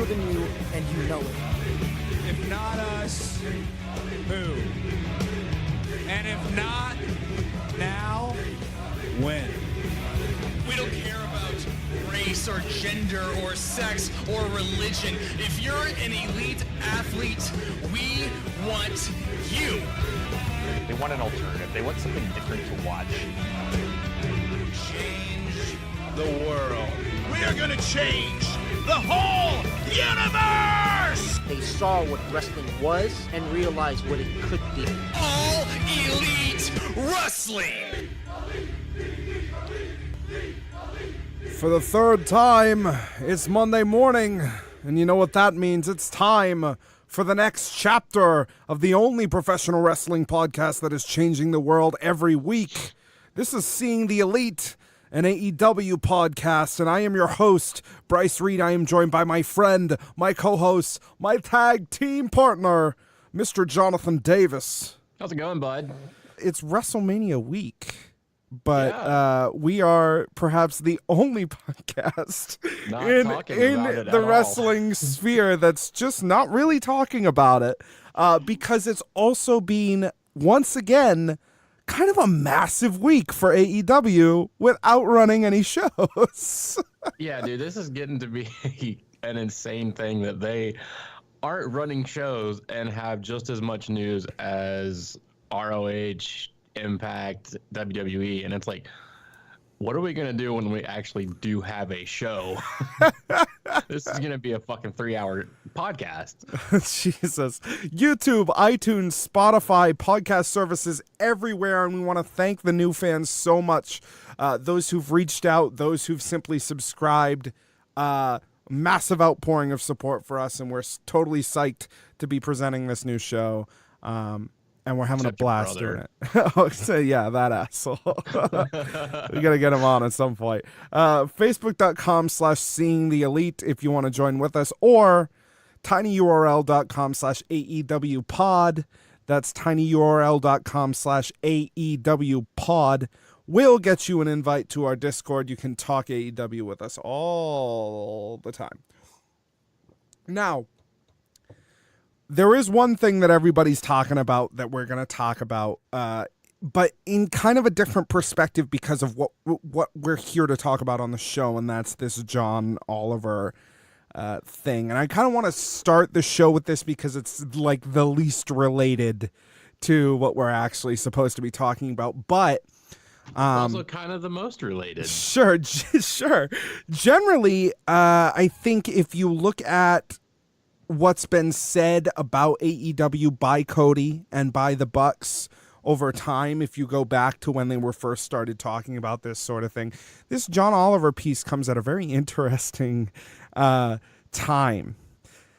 than you, and you know it. If not us, who? And if not now, when? We don't care about race or gender or sex or religion. If you're an elite athlete, we want you. They want an alternative. They want something different to watch. Change the world. We are going to change the whole universe! They saw what wrestling was and realized what it could be. All elite wrestling. For the third time, it's Monday morning, and you know what that means. It's time for the next chapter of the only professional wrestling podcast that is changing the world every week. This is Seeing the Elite, an AEW podcast, and I am your host, Bryce Reed. I am joined by my friend, my co-host, my tag team partner, Mr. Jonathan Davis. How's it going, bud? It's WrestleMania week, but we are perhaps the only podcast in the wrestling sphere that's just not really talking about it, because it's also been, once again, kind of a massive week for AEW without running any shows. Yeah, dude, this is getting to be an insane thing that they aren't running shows and have just as much news as ROH, Impact, WWE, and it's like, what are we going to do when we actually do have a show? This is going to be a fucking 3-hour podcast. Jesus. YouTube, iTunes, Spotify, podcast services everywhere, and we want to thank the new fans so much. Those who've reached out, those who've simply subscribed, massive outpouring of support for us, and we're totally psyched to be presenting this new show. And we're having a blast doing it. Oh, so yeah, that asshole. We got to get him on at some point. Facebook.com/Seeing the Elite if you want to join with us, or tinyurl.com/AEW pod. That's tinyurl.com/AEW pod. We'll get you an invite to our Discord. You can talk AEW with us all the time. Now, there is one thing that everybody's talking about that we're going to talk about, but in kind of a different perspective because of what we're here to talk about on the show, and that's this John Oliver thing. And I kind of want to start the show with this because it's like the least related to what we're actually supposed to be talking about, but also kind of the most related. Sure. Generally, I think if you look at what's been said about AEW by Cody and by the Bucks over time, if you go back to when they were first started talking about this sort of thing, this John Oliver piece comes at a very interesting time.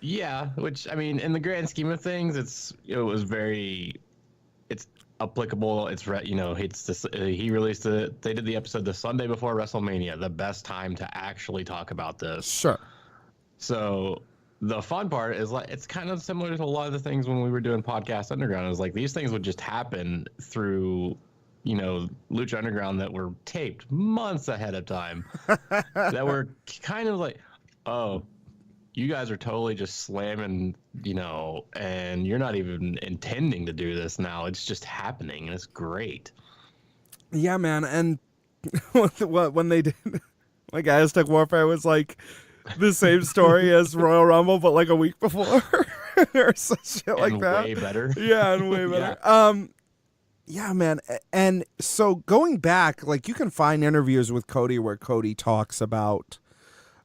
Yeah, which, I mean, in the grand scheme of things, it's applicable. It's, he released it. They did the episode the Sunday before WrestleMania, the best time to actually talk about this. Sure. So the fun part is, like, it's kind of similar to a lot of the things when we were doing Podcast Underground. Is like these things would just happen through, Lucha Underground that were taped months ahead of time. That were kind of like, oh, you guys are totally just slamming, and you're not even intending to do this now. It's just happening, and it's great. Yeah, man. And when they did, like, Aztec Warfare was like the same story as Royal Rumble, but like a week before or some shit like that. Way better. Yeah, and way better. Yeah, man. And so going back, like, you can find interviews with Cody where Cody talks about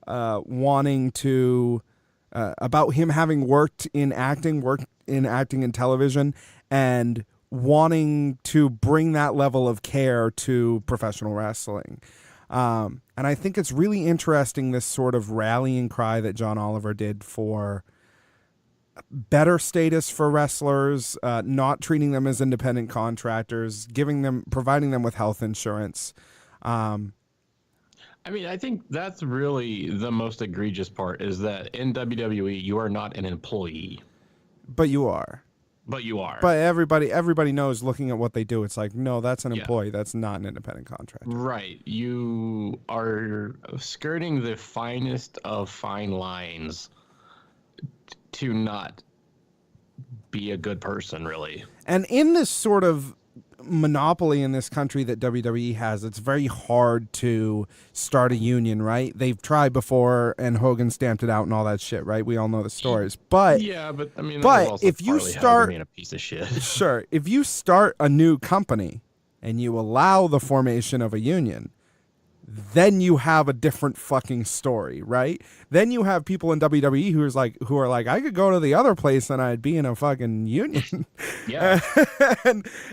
wanting to, about him having worked in acting in television, and wanting to bring that level of care to professional wrestling. And I think it's really interesting, this sort of rallying cry that John Oliver did for better status for wrestlers, not treating them as independent contractors, providing them with health insurance. I mean, I think that's really the most egregious part, is that in WWE, you are not an employee. But you are. But you are. But everybody knows, looking at what they do, it's like, no, that's an employee. That's not an independent contractor. Right. You are skirting the finest of fine lines to not be a good person, really. And in this sort of monopoly in this country that WWE has, it's very hard to start a union, right? They've tried before and Hogan stamped it out and all that shit, right? We all know the stories. But yeah, but I mean, but also if you partly Hogan start being a piece of shit. Sure, if you start a new company and you allow the formation of a union, then you have a different fucking story, right? Then you have people in WWE who are like, I could go to the other place and I'd be in a fucking union. Yeah.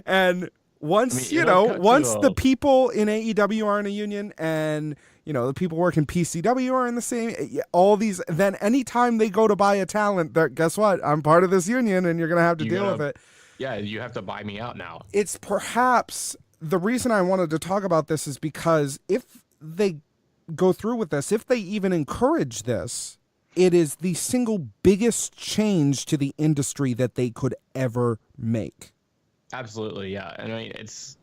and once, once the people in AEW are in a union and, the people working PCW are in the same, all these, then anytime they go to buy a talent, guess what? I'm part of this union and you're going to have to deal with it. Yeah, you have to buy me out now. It's perhaps the reason I wanted to talk about this is because if they go through with this, if they even encourage this, it is the single biggest change to the industry that they could ever make. Absolutely, yeah. And I mean, it's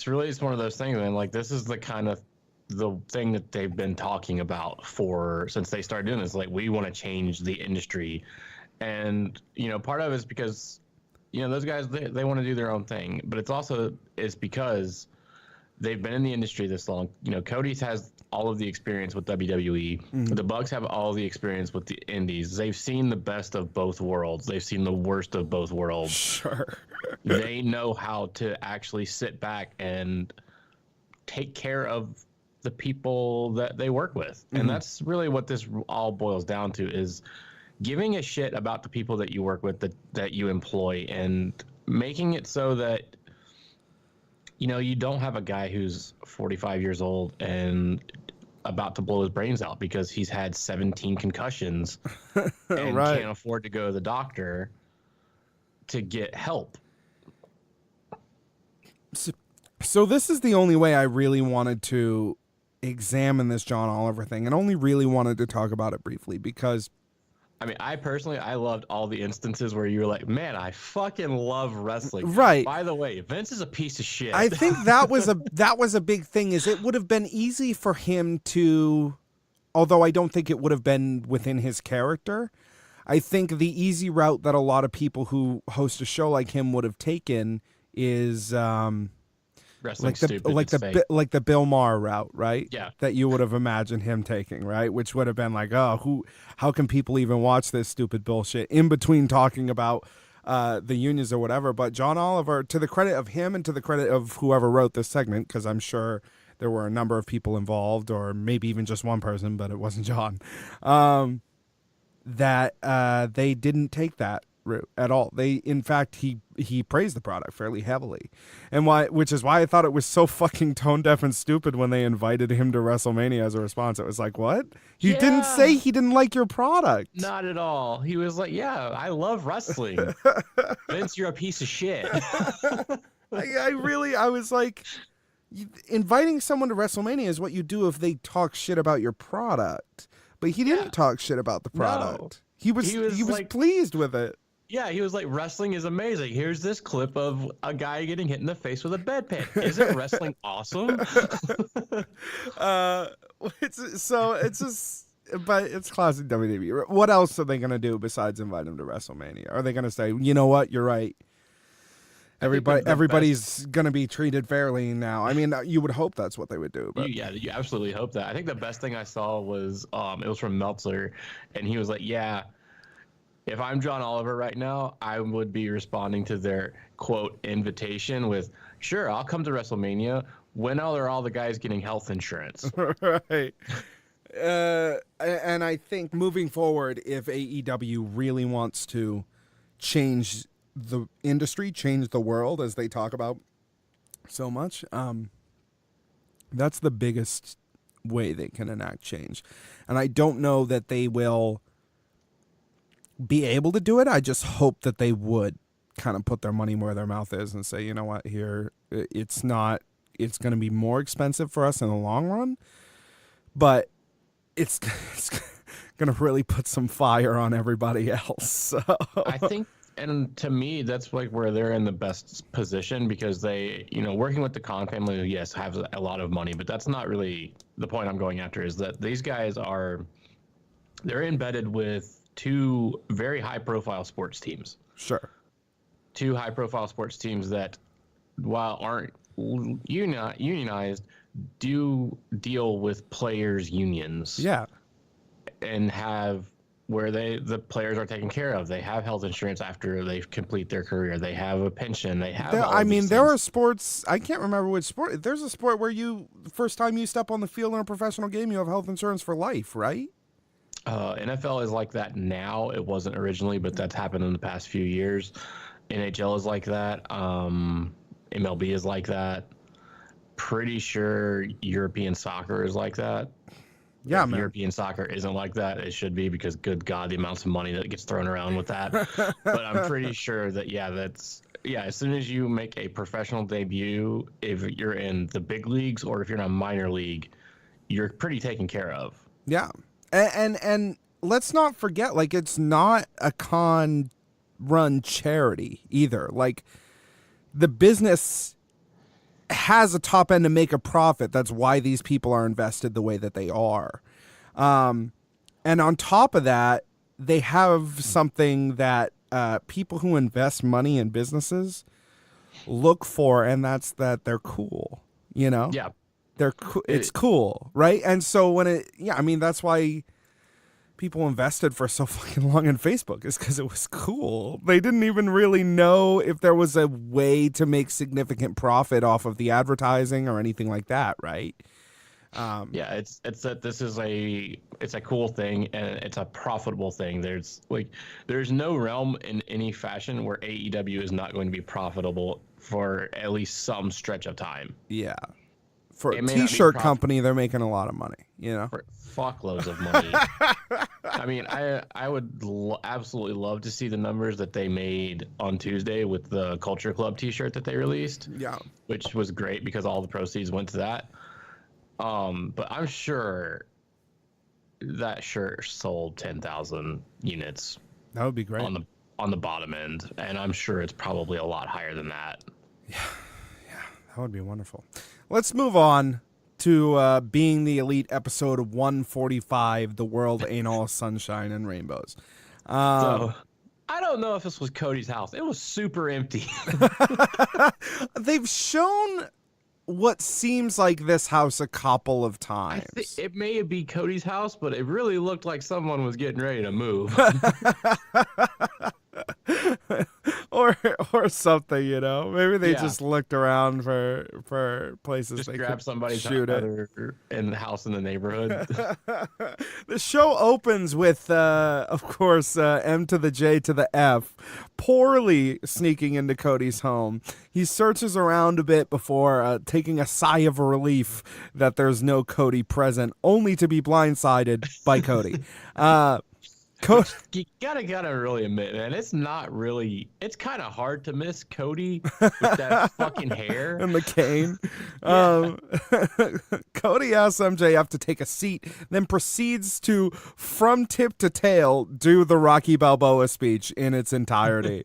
really one of those things, man. Like, this is the kind of the thing that they've been talking about since they started doing this. Like, we want to change the industry, and part of it is because those guys they want to do their own thing, but it's because they've been in the industry this long. Cody's has all of the experience with WWE. Mm-hmm. The Bucks have all the experience with the Indies. They've seen the best of both worlds. They've seen the worst of both worlds. Sure. They know how to actually sit back and take care of the people that they work with. Mm-hmm. And that's really what this all boils down to, is giving a shit about the people that you work with, that you employ, and making it so that you don't have a guy who's 45 years old and about to blow his brains out because he's had 17 concussions and can't afford to go to the doctor to get help. So this is the only way I really wanted to examine this John Oliver thing, and only really wanted to talk about it briefly because I mean, I loved all the instances where you were like, man, I fucking love wrestling. Right. By the way, Vince is a piece of shit. I think that was a big thing, is it would have been easy for him to, although I don't think it would have been within his character. I think the easy route that a lot of people who host a show like him would have taken is wrestling like the Bill Maher route, right? Yeah. That you would have imagined him taking, right? Which would have been like, how can people even watch this stupid bullshit in between talking about the unions or whatever? But John Oliver, to the credit of him and to the credit of whoever wrote this segment, because I'm sure there were a number of people involved, or maybe even just one person, but it wasn't John, that they didn't take that route at all. In fact, he praised the product fairly heavily, which is why I thought it was so fucking tone deaf and stupid when they invited him to WrestleMania as a response. It was like, what? You didn't say he didn't like your product. Not at all. He was like, yeah, I love wrestling. Vince, you're a piece of shit. I was like, inviting someone to WrestleMania is what you do if they talk shit about your product. But he didn't talk shit about the product. No. He was like, pleased with it. Yeah, he was like, wrestling is amazing. Here's this clip of a guy getting hit in the face with a bedpan. Isn't wrestling awesome? But it's classic WWE. What else are they going to do besides invite him to WrestleMania? Are they going to say, you know what, you're right, everybody's going to be treated fairly now? I mean, you would hope that's what they would do. But. You absolutely hope that. I think the best thing I saw was, it was from Meltzer, and he was like, yeah, if I'm John Oliver right now, I would be responding to their, quote, invitation with, sure, I'll come to WrestleMania. When are all the guys getting health insurance? Right. And I think moving forward, if AEW really wants to change the industry, change the world, as they talk about so much, that's the biggest way they can enact change. And I don't know that they will be able to do it. I just hope that they would kind of put their money where their mouth is and say, you know what, here, it's going to be more expensive for us in the long run, but it's going to really put some fire on everybody else. So. I think, and to me, that's like where they're in the best position, because they, working with the Khan family, yes, have a lot of money, but that's not really the point I'm going after. Is that these guys they're embedded with two very high-profile sports teams. Sure. Two high-profile sports teams that, while aren't unionized, do deal with players' unions. Yeah. And have where the players are taken care of. They have health insurance after they complete their career. They have a pension. They have. There are sports. I can't remember which sport. There's a sport where the first time you step on the field in a professional game, you have health insurance for life, right? NFL is like that now. It wasn't originally, but that's happened in the past few years. NHL is like that. MLB is like that. Pretty sure European soccer is like that. Yeah, if man. European soccer isn't like that, it should be, because good God, the amounts of money that gets thrown around with that. But I'm pretty sure that, as soon as you make a professional debut, if you're in the big leagues or if you're in a minor league, you're pretty taken care of. Yeah. And let's not forget, like, it's not a con run charity either. Like, the business has a top end to make a profit. That's why these people are invested the way that they are. And on top of that, they have something that people who invest money in businesses look for, and that's that they're cool, you know? Yeah. They're it's cool, right? And so that's why people invested for so fucking long in Facebook, is because it was cool. They didn't even really know if there was a way to make significant profit off of the advertising or anything like that, right? It's that this is it's a cool thing and it's a profitable thing. There's no realm in any fashion where AEW is not going to be profitable for at least some stretch of time. Yeah. For a t-shirt company, they're making a lot of money, you know? For fuckloads of money. I mean, I would absolutely love to see the numbers that they made on Tuesday with the Culture Club t-shirt that they released. Yeah. Which was great because all the proceeds went to that. But I'm sure that shirt sold 10,000 units. That would be great. On the bottom end, and I'm sure it's probably a lot higher than that. Yeah, that would be wonderful. Let's move on to Being the Elite episode 145, The World Ain't All Sunshine and Rainbows. So, I don't know if this was Cody's house. It was super empty. They've shown what seems like this house a couple of times. It may be Cody's house, but it really looked like someone was getting ready to move. or something, you know. Maybe they just looked around for places just they grab could somebody's shoot it in the house in the neighborhood. The show opens with, of course, M to the J to the F, poorly sneaking into Cody's home. He searches around a bit before taking a sigh of relief that there's no Cody present, only to be blindsided by Cody. You gotta really admit, man, it's kind of hard to miss Cody with that fucking hair and the cane. Cody asks MJF to take a seat, then proceeds to, from tip to tail, do the Rocky Balboa speech in its entirety.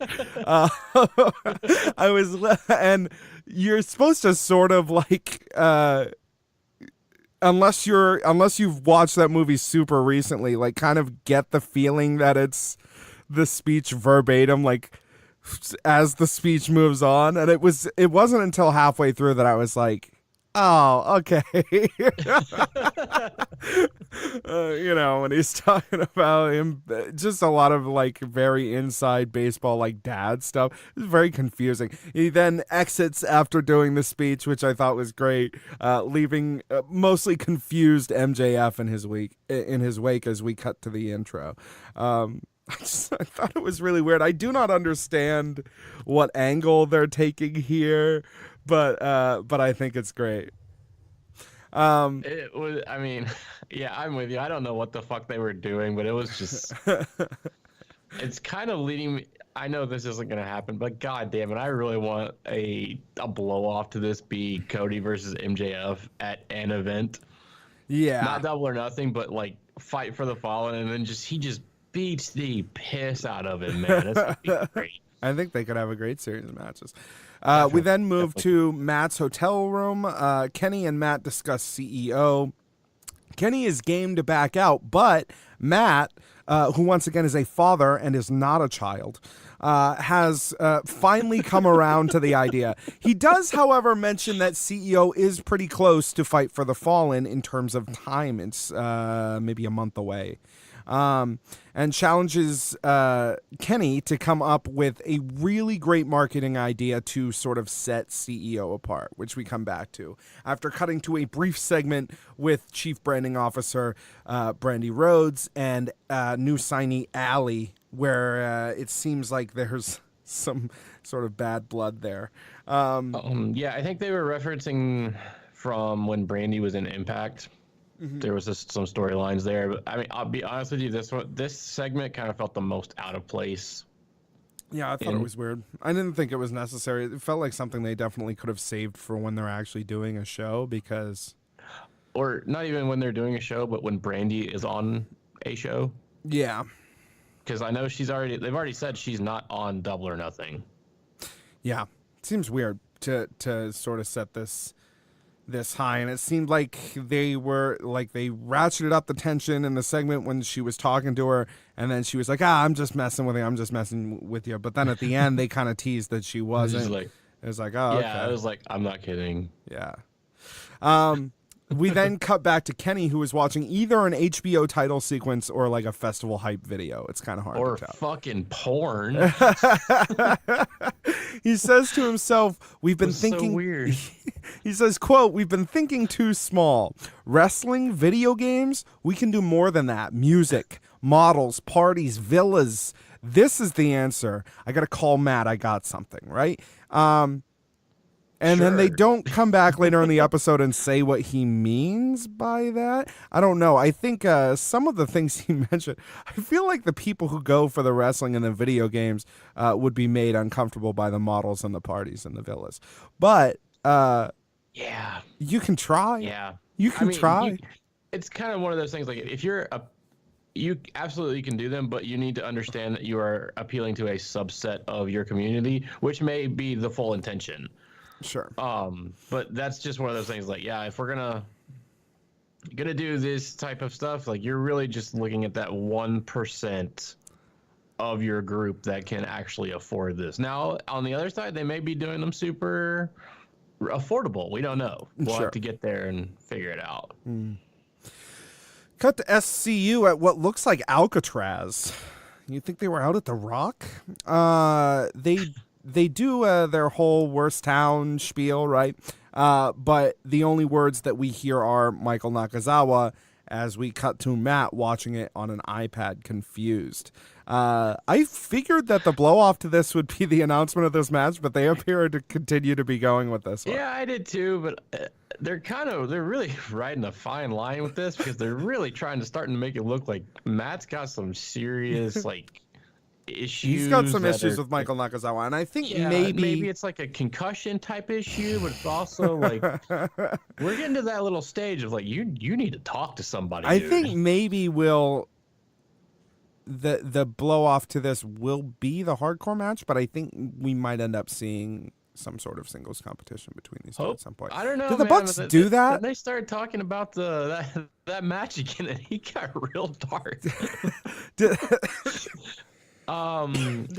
And you're supposed to sort of like, unless you've watched that movie super recently, like kind of get the feeling that it's the speech verbatim, like as the speech moves on. And it wasn't until halfway through that I was like, oh, okay. When he's talking about him, just a lot of like very inside baseball, like dad stuff. It's very confusing. He then exits after doing the speech, which I thought was great, leaving mostly confused MJF in his wake as we cut to the intro. I thought it was really weird. I do not understand what angle they're taking here, but I think it's great. It was, I mean, yeah, I'm with you. I don't know what the fuck they were doing, but it was just, it's kind of leading me. I know this isn't going to happen, but god damn it, I really want a blow off to this be Cody versus MJF at an event. Yeah. Not Double or Nothing, but like Fight for the Fallen, and then he just beats the piss out of him, man. It's gonna be great. I think they could have a great series of matches. We then move to Matt's hotel room. Kenny and Matt discuss CEO. Kenny is game to back out, but Matt, who once again is a father and is not a child, has finally come around to the idea. He does, however, mention that CEO is pretty close to Fight for the Fallen in terms of time. It's maybe a month away. And challenges Kenny to come up with a really great marketing idea to sort of set CEO apart, which we come back to after cutting to a brief segment with Chief Branding Officer Brandy Rhodes and new signee Allie, where it seems like there's some sort of bad blood there. Yeah, I think they were referencing from when Brandy was in Impact. There was just some storylines there, but I mean, I'll be honest with you, this segment kind of felt the most out of place. Yeah, I thought it was weird. I didn't think it was necessary. It felt like something they definitely could have saved for when they're actually doing a show, because... Or not even when they're doing a show, but when Brandy is on a show. Yeah. Because I know they've already said she's not on Double or Nothing. Yeah. It seems weird to sort of set this high, and it seemed like they ratcheted up the tension in the segment when she was talking to her, and then she was like, I'm just messing with you, but then at the end they kind of teased that she wasn't. It was like, oh, yeah, okay. I was like, I'm not kidding. Yeah. We then cut back to Kenny, who was watching either an HBO title sequence or like a festival hype video. It's kind of hard or to tell. Fucking porn. He says to himself, we've been thinking... so weird. He says, quote, we've been thinking too small. Wrestling, video games, we can do more than that. Music, models, parties, villas. This is the answer. I got to call Matt. I got something, right? And then they don't come back later in the episode and say what he means by that. I don't know. I think some of the things he mentioned, I feel like the people who go for the wrestling and the video games would be made uncomfortable by the models and the parties and the villas. But yeah, you can try. Yeah, you can try. It's kind of one of those things. Like if you absolutely can do them, but you need to understand that you are appealing to a subset of your community, which may be the full intention. Sure. But that's just one of those things. Like, yeah, if we're gonna do this type of stuff, like you're really just looking at that 1% of your group that can actually afford this. Now, on the other side, they may be doing them super affordable. We don't know. We'll have to get there and figure it out. Cut to SCU at what looks like Alcatraz. You think they were out at the Rock? They do their whole worst town spiel, right? But the only words that we hear are Michael Nakazawa as we cut to Matt watching it on an iPad, confused. I figured that the blow-off to this would be the announcement of this match, but they appear to continue to be going with this one. Yeah, I did too, but they're really riding a fine line with this because they're really trying to make it look like Matt's got some serious, like... issues. He's got some issues with Michael Nakazawa, and I think maybe it's like a concussion type issue, but it's also like we're getting to that little stage of like you need to talk to somebody. I think maybe the blow off to this will be the hardcore match, but I think we might end up seeing some sort of singles competition between these two at some point. I don't know. Did the Bucks do that? They started talking about that match again, and he got real dark. Did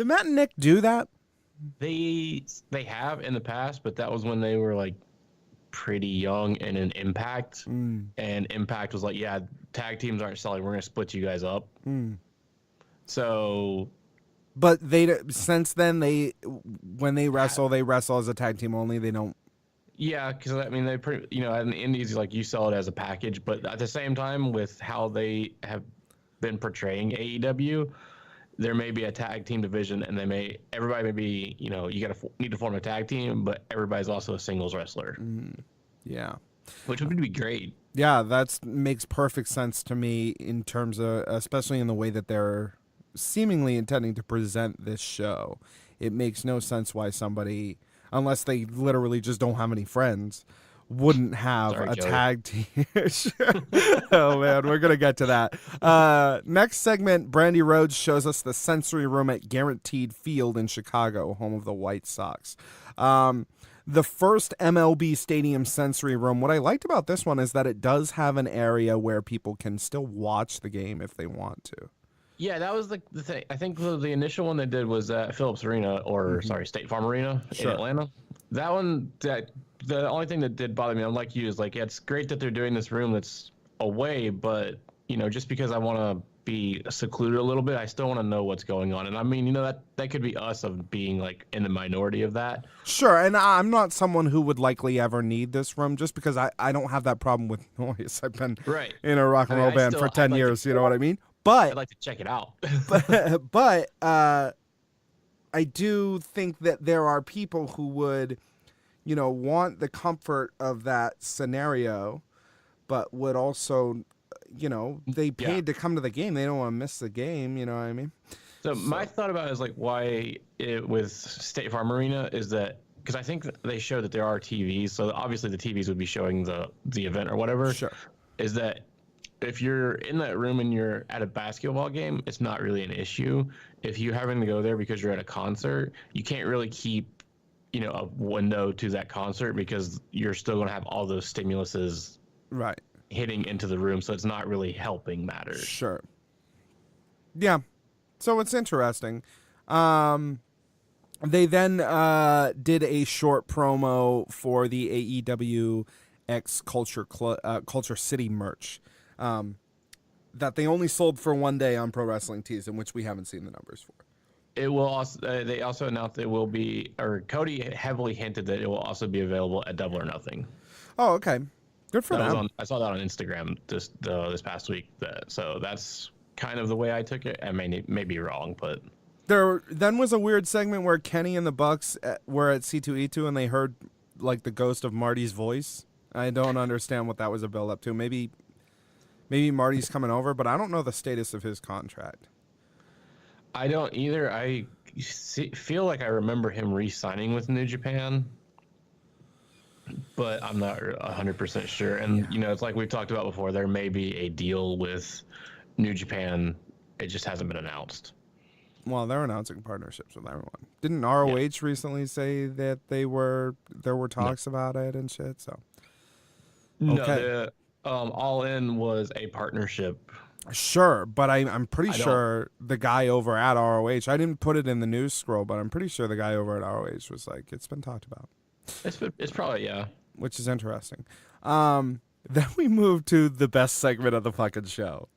Matt and Nick do that? They have in the past, but that was when they were like pretty young and in Impact, and Impact was like, yeah, tag teams aren't selling. We're gonna split you guys up. So, but since then when they wrestle as a tag team only. They don't. Yeah, because I mean they pretty in the indies like you sell it as a package, but at the same time with how they have been portraying AEW. There may be a tag team division, and everybody may be, you need to form a tag team, but everybody's also a singles wrestler. Yeah. Which would be great. Yeah, that makes perfect sense to me in terms of, especially in the way that they're seemingly intending to present this show. It makes no sense why somebody, unless they literally just don't have any friends, wouldn't have tag team. Oh man, we're gonna get to that. Next segment, Brandy Rhodes shows us the sensory room at Guaranteed Field in Chicago, home of the White Sox. the first MLB Stadium Sensory Room, what I liked about this one is that it does have an area where people can still watch the game if they want to. Yeah, that was the thing. I think the initial one they did was at Phillips Arena, or sorry, State Farm Arena in Atlanta. That one, the only thing that did bother me, unlike you, is like, yeah, it's great that they're doing this room that's away, but just because I want to be secluded a little bit, I still want to know what's going on. And I mean, that could be us of being like in the minority of that. Sure, and I'm not someone who would likely ever need this room just because I don't have that problem with noise. I've been in a rock and roll band for 10 years, you know what I mean? But I'd like to check it out. but I do think that there are people who would, want the comfort of that scenario, but would also, they paid to come to the game. They don't want to miss the game. You know what I mean? So my thought about it is like why with State Farm Arena is that because I think they show that there are TVs. So obviously the TVs would be showing the event or whatever. Sure. Is that if you're in that room and you're at a basketball game, it's not really an issue. If you're having to go there because you're at a concert, you can't really keep, a window to that concert because you're still going to have all those stimuluses hitting into the room. So it's not really helping matters. Sure. Yeah. So it's interesting. They then did a short promo for the AEW X Culture City merch. That they only sold for one day on Pro Wrestling Tees, in which we haven't seen the numbers for. It will also. They also announced it will be, or Cody heavily hinted that it will also be available at Double or Nothing. Oh, okay, good for them. I saw that on Instagram this past week. So that's kind of the way I took it. I may be wrong, but there then was a weird segment where Kenny and the Bucks were at C2E2 and they heard like the ghost of Marty's voice. I don't understand what that was a build up to. Maybe Marty's coming over, but I don't know the status of his contract. I don't either. I feel like I remember him re-signing with New Japan, but I'm not 100% sure. And, it's like we've talked about before, there may be a deal with New Japan. It just hasn't been announced. Well, they're announcing partnerships with everyone. Didn't ROH recently say that there were talks about it and shit? So, okay. No, All In was a partnership. Sure, but I'm pretty sure the guy over at ROH, I didn't put it in the news scroll, but I'm pretty sure the guy over at ROH was like, it's been talked about. It's probably, yeah. Which is interesting. Then we move to the best segment of the fucking show.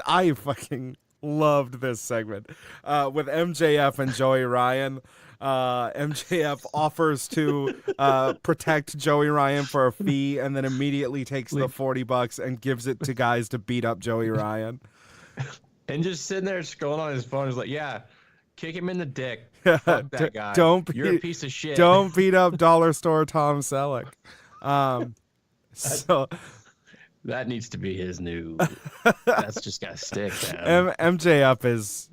I fucking loved this segment with MJF and Joey Ryan. MJF offers to protect Joey Ryan for a fee and then immediately takes the $40 and gives it to guys to beat up Joey Ryan. And just sitting there scrolling on his phone is like, yeah, kick him in the dick. Fuck that guy. You're a piece of shit. Don't beat up Dollar Store Tom Selleck. So that needs to be his new. That's just got to stick. MJF is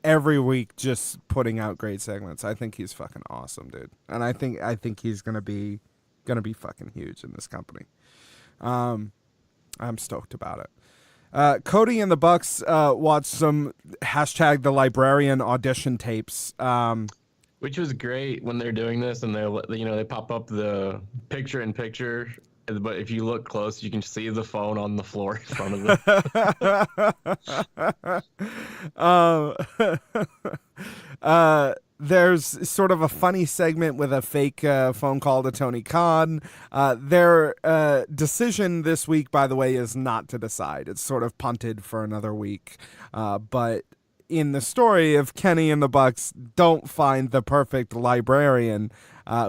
every week just putting out great segments. I think he's fucking awesome, dude. And I think he's gonna be fucking huge in this company. I'm stoked about it. Cody and the Bucks watched some #the Librarian audition tapes. Which was great when they're doing this and they pop up the picture in picture. But if you look close, you can see the phone on the floor in front of them. There's sort of a funny segment with a fake phone call to Tony Khan. Their decision this week, by the way, is not to decide. It's sort of punted for another week. But in the story of Kenny and the Bucks don't find the perfect librarian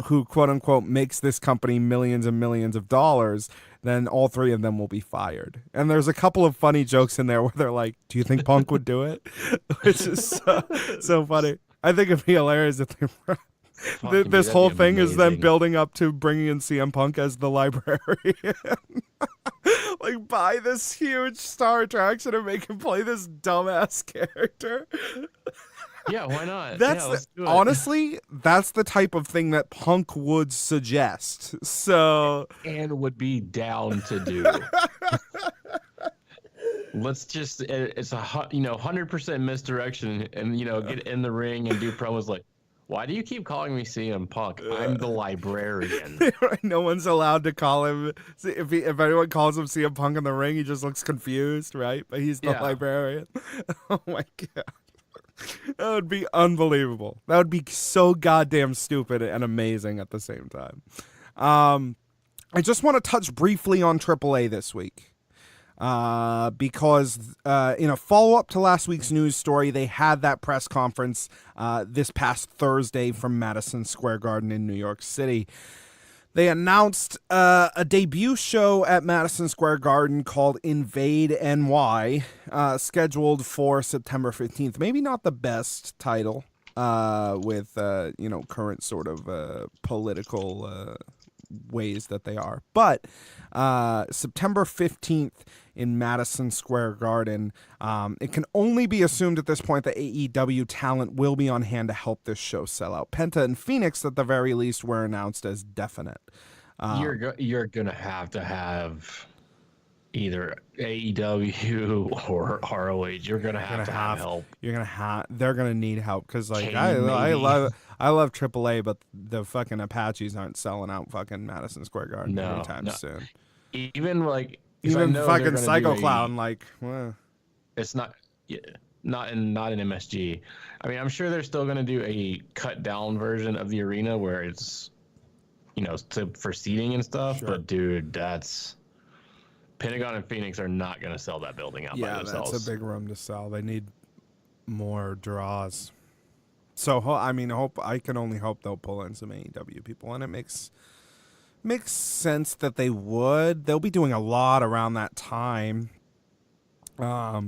who, quote unquote, makes this company millions and millions of dollars, then all three of them will be fired. And there's a couple of funny jokes in there where they're like, do you think Punk would do it? Which is so funny. I think it'd be hilarious if they were. This whole thing is then building up to bringing in CM Punk as the librarian. Like, buy this huge star attraction and make him play this dumbass character. Yeah, why not? Honestly, that's the type of thing that Punk would suggest. So and would be down to do. Let's just it's a 100% misdirection and get in the ring and do promos like, Why do you keep calling me CM Punk? I'm the librarian. No one's allowed to call him. If anyone calls him CM Punk in the ring, he just looks confused, right? But he's the librarian. Oh my god, that would be unbelievable. That would be so goddamn stupid and amazing at the same time. I just want to touch briefly on AAA this week. Because in a follow-up to last week's news story, they had that press conference this past Thursday from Madison Square Garden in New York City. They announced a debut show at Madison Square Garden called Invade NY, scheduled for September 15th. Maybe not the best title with current sort of political ways that they are, but September 15th in Madison Square Garden. It can only be assumed at this point that AEW talent will be on hand to help this show sell out. Penta and Phoenix, at the very least, were announced as definite. You're gonna have to have either AEW or ROH. You're gonna have to have help. They're gonna need help because I love AAA, but the fucking Apaches aren't selling out fucking Madison Square Garden anytime soon. Even fucking Psycho Clown, it's not in MSG. I mean, I'm sure they're still gonna do a cut down version of the arena where it's for seating and stuff. Sure. But dude, that's Pentagon and Phoenix are not gonna sell that building out by themselves. Yeah, that's a big room to sell. They need more draws. So I can only hope they'll pull in some AEW people, and it makes sense that they would. They'll be doing a lot around that time. You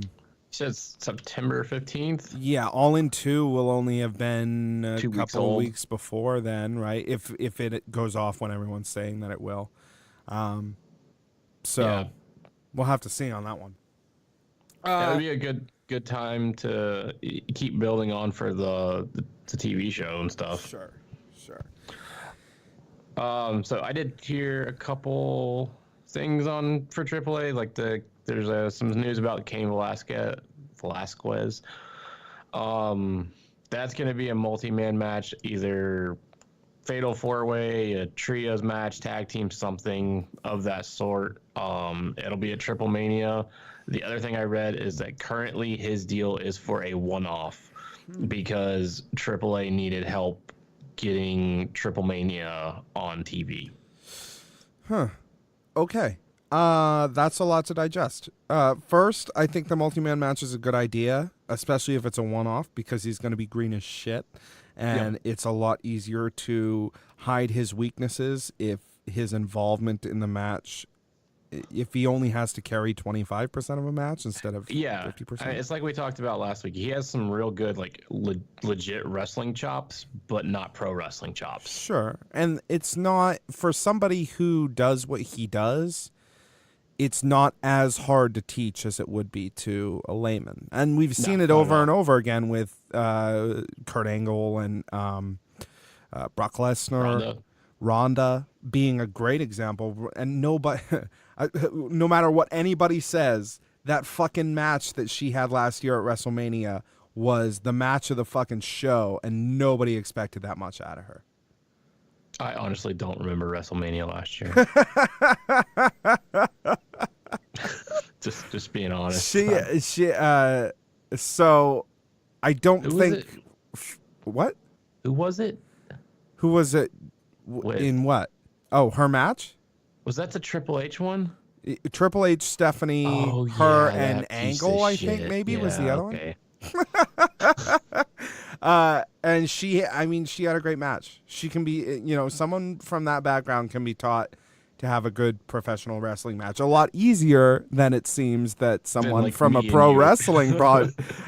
said September 15th? Yeah, All In 2 will only have been a 2 couple of weeks before then, right? If it goes off when everyone's saying that it will. We'll have to see on that one. That would be a good time to keep building on for the TV show and stuff. Sure. So I did hear a couple things for AAA. There's some news about Cain Velasquez. That's going to be a multi-man match, either fatal 4-way, a trios match, tag team, something of that sort. It'll be a Triple Mania. The other thing I read is that currently his deal is for a one-off because AAA needed help getting Triple Mania on TV. Huh. Okay. That's a lot to digest. First, I think the multi-man match is a good idea, especially if it's a one-off, because he's going to be green as shit, and it's a lot easier to hide his weaknesses if his involvement in the match, if he only has to carry 25% of a match instead of 50%. It's like we talked about last week. He has some real good, legit wrestling chops, but not pro wrestling chops. Sure. And it's not, for somebody who does what he does, it's not as hard to teach as it would be to a layman. And we've seen it over and over again with Kurt Angle and Brock Lesnar. Ronda being a great example. And no matter what anybody says, that fucking match that she had last year at WrestleMania was the match of the fucking show, and nobody expected that much out of her. I honestly don't remember WrestleMania last year. just being honest. So I don't think. What? Who was it? Who was it? In what? Oh, her match? Was that the Triple H one? Triple H, Stephanie, and Angle, I think maybe was the other one. And she had a great match. She can be, someone from that background can be taught to have a good professional wrestling match. A lot easier than it seems that someone from a pro wrestling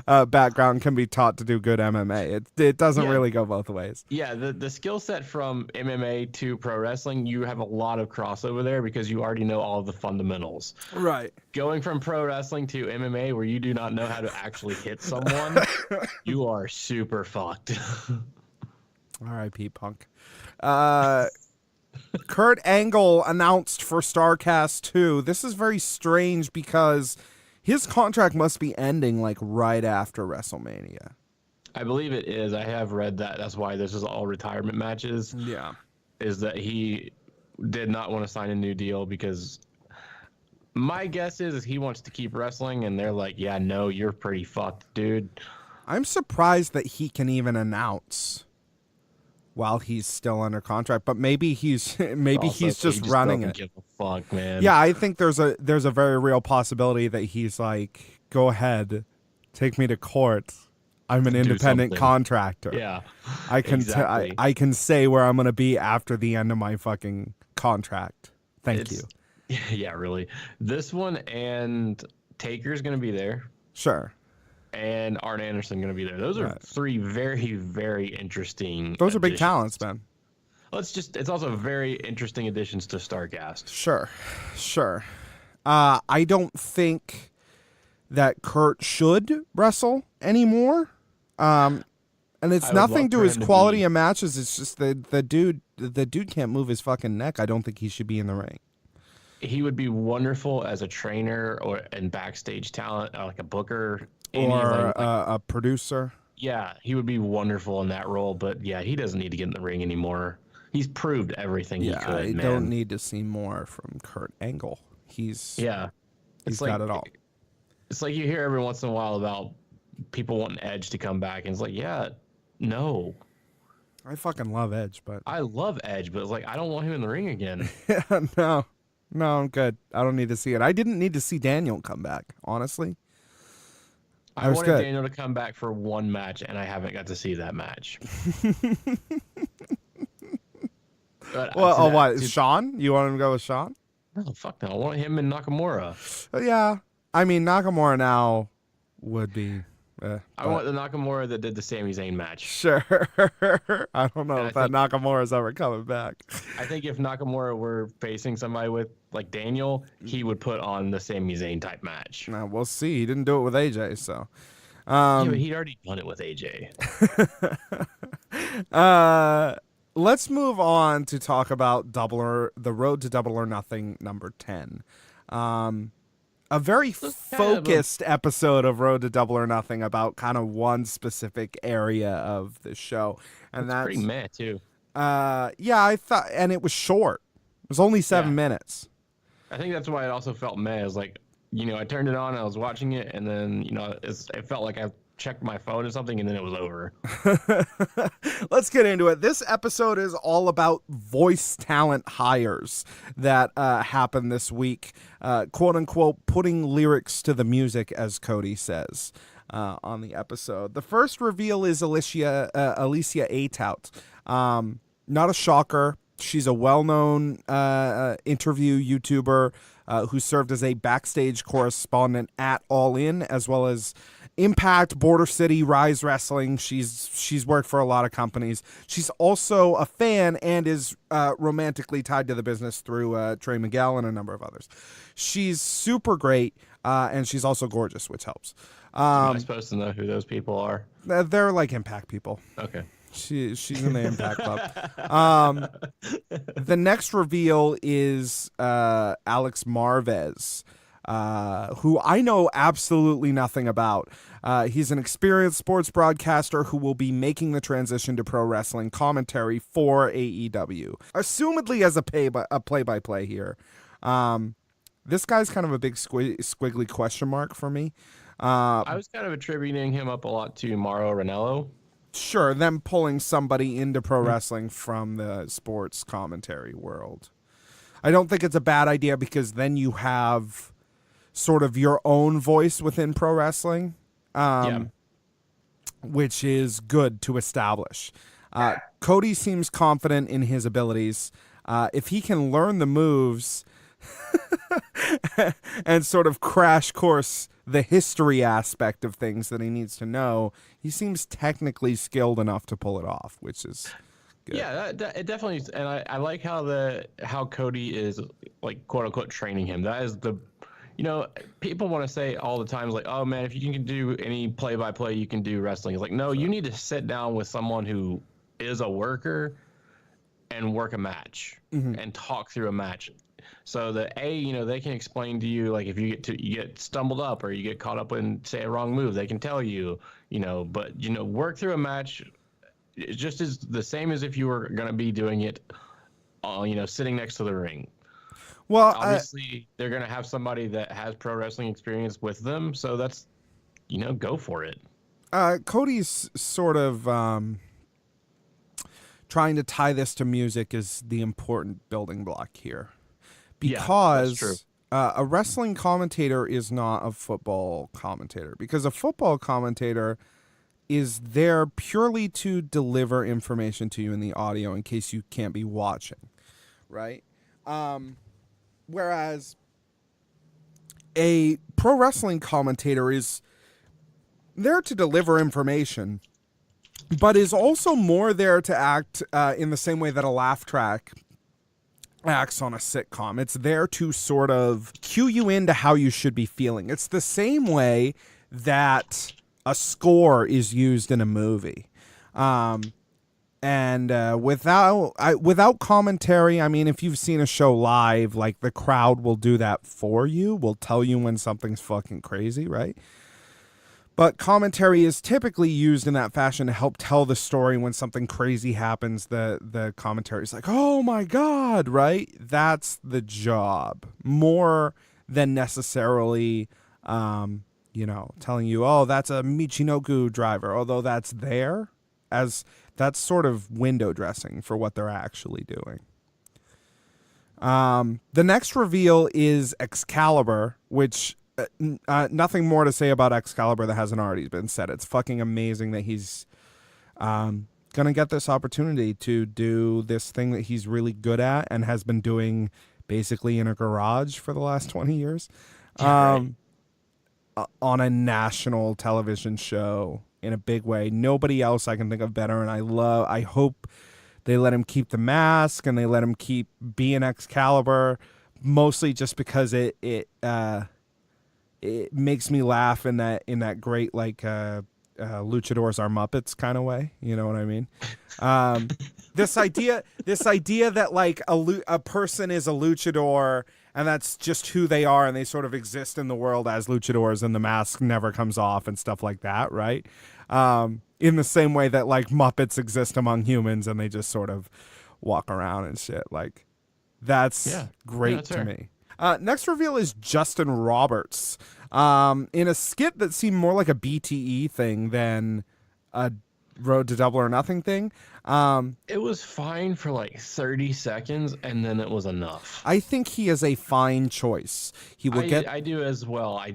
background can be taught to do good MMA. It doesn't really go both ways. Yeah, the skill set from MMA to pro wrestling, you have a lot of crossover there because you already know all of the fundamentals. Right. Going from pro wrestling to MMA where you do not know how to actually hit someone, you are super fucked. R.I.P. Punk. Kurt Angle announced for StarCast 2. This is very strange because his contract must be ending right after WrestleMania. I believe it is. I have read that. That's why this is all retirement matches. Yeah. Is that he did not want to sign a new deal because my guess is he wants to keep wrestling, and they're like, yeah, no, you're pretty fucked, dude. I'm surprised that he can even announce while he's still under contract, but maybe he's just running it. Give a fuck, man. Yeah, I think there's a very real possibility that he's like, go ahead, take me to court. I'm an independent contractor. Yeah, I can exactly. I can say where I'm gonna be after the end of my fucking contract. Thank you. Yeah, really. This one and Taker's gonna be there. Sure. And Arn Anderson going to be there. Those are three very, very interesting. Those are big talents, man. Well, it's also very interesting additions to Starcast. Sure. I don't think that Kurt should wrestle anymore. And it's nothing to his quality of matches. It's just the dude can't move his fucking neck. I don't think he should be in the ring. He would be wonderful as a trainer and backstage talent, like a booker. Or a producer. Yeah, he would be wonderful in that role, but yeah, he doesn't need to get in the ring anymore. He's proved everything he could, I don't need to see more from Kurt Angle. He's got it all. It's like you hear every once in a while about people wanting Edge to come back, and it's like, yeah, no. I fucking love Edge, but I love Edge, but it's like I don't want him in the ring again. No, I'm good. I don't need to see it. I didn't need to see Daniel come back, honestly. I wanted Daniel to come back for one match, and I haven't got to see that match. What? Sean? You want him to go with Sean? No, fuck no. I want him and Nakamura. Yeah. I mean, Nakamura now would be... I want the Nakamura that did the Sami Zayn match. Sure. I don't know if that Nakamura's ever coming back. I think if Nakamura were facing somebody with, like, Daniel, he would put on the Sami Zayn type match. Now, we'll see. He didn't do it with AJ, so... yeah, but he'd already done it with AJ. Let's move on to talk about the Road to Double or Nothing number 10. A very focused episode of Road to Double or Nothing about kind of one specific area of the show. And that's pretty meh, too. Yeah, I thought, and it was short. It was only 7 minutes. I think that's why it also felt meh. It was like, I turned it on, I was watching it, and then, it felt like I checked my phone or something, and then it was over. Let's get into it. This episode is all about voice talent hires that happened this week, quote unquote, putting lyrics to the music, as Cody says on the episode. The first reveal is Alicia Atout. Not a shocker. She's a well-known interview YouTuber who served as a backstage correspondent at All In, as well as Impact, Border City, Rise Wrestling. She's worked for a lot of companies. She's also a fan and is romantically tied to the business through Trey Miguel and a number of others. She's super great, and she's also gorgeous, which helps. Am I supposed to know who those people are? They're like Impact people. Okay. She's in the Impact Club. The next reveal is Alex Marvez, who I know absolutely nothing about. He's an experienced sports broadcaster who will be making the transition to pro wrestling commentary for AEW, assumedly as a play-by-play here. This guy's kind of a big squiggly question mark for me. I was kind of attributing him up a lot to Mauro Ranallo. Sure, them pulling somebody into pro wrestling from the sports commentary world. I don't think it's a bad idea because then you have sort of your own voice within pro wrestling, which is good to establish. Cody seems confident in his abilities. If he can learn the moves and sort of crash course the history aspect of things that he needs to know, he seems technically skilled enough to pull it off, which is good. Yeah, it definitely is. And I like how Cody is, like, quote unquote training him. That is people want to say all the time, like, oh man, if you can do any play-by-play, you can do wrestling. It's like, no, you need to sit down with someone who is a worker and work a match and talk through a match. So that they can explain to you, like, if you get stumbled up or you get caught up in, say, a wrong move, they can tell you, But work through a match. It just is the same as if you were going to be doing it, sitting next to the ring. Well, obviously, they're going to have somebody that has pro wrestling experience with them, so that's, go for it. Cody's sort of trying to tie this to music is the important building block here, because that's true. A wrestling commentator is not a football commentator, because a football commentator is there purely to deliver information to you in the audio in case you can't be watching, right? Whereas a pro wrestling commentator is there to deliver information, but is also more there to act in the same way that a laugh track acts on a sitcom. It's there to sort of cue you into how you should be feeling. It's the same way that a score is used in a movie. Without commentary, I mean, if you've seen a show live, like, the crowd will do that for you, will tell you when something's fucking crazy, right? But commentary is typically used in that fashion to help tell the story when something crazy happens. The commentary is like, oh my God, right? That's the job. More than necessarily, telling you, oh, that's a Michinoku driver, although that's there, as that's sort of window dressing for what they're actually doing. The next reveal is Excalibur, which nothing more to say about Excalibur that hasn't already been said. It's fucking amazing that he's gonna get this opportunity to do this thing that he's really good at and has been doing basically in a garage for the last 20 years. On a national television show in a big way. Nobody else I can think of better, and I hope they let him keep the mask and they let him keep being Excalibur, mostly just because it makes me laugh in that great, like, luchadors are Muppets kind of way. You know what I mean? This idea that, like, a person is a luchador and that's just who they are, and they sort of exist in the world as luchadors, and the mask never comes off and stuff like that, right? In the same way that, like, Muppets exist among humans and they just sort of walk around and shit. Like, that's great to me. Next reveal is Justin Roberts. In a skit that seemed more like a BTE thing than a Road to Double or Nothing thing. It was fine for like 30 seconds, and then it was enough. I think he is a fine choice. He will I do as well. I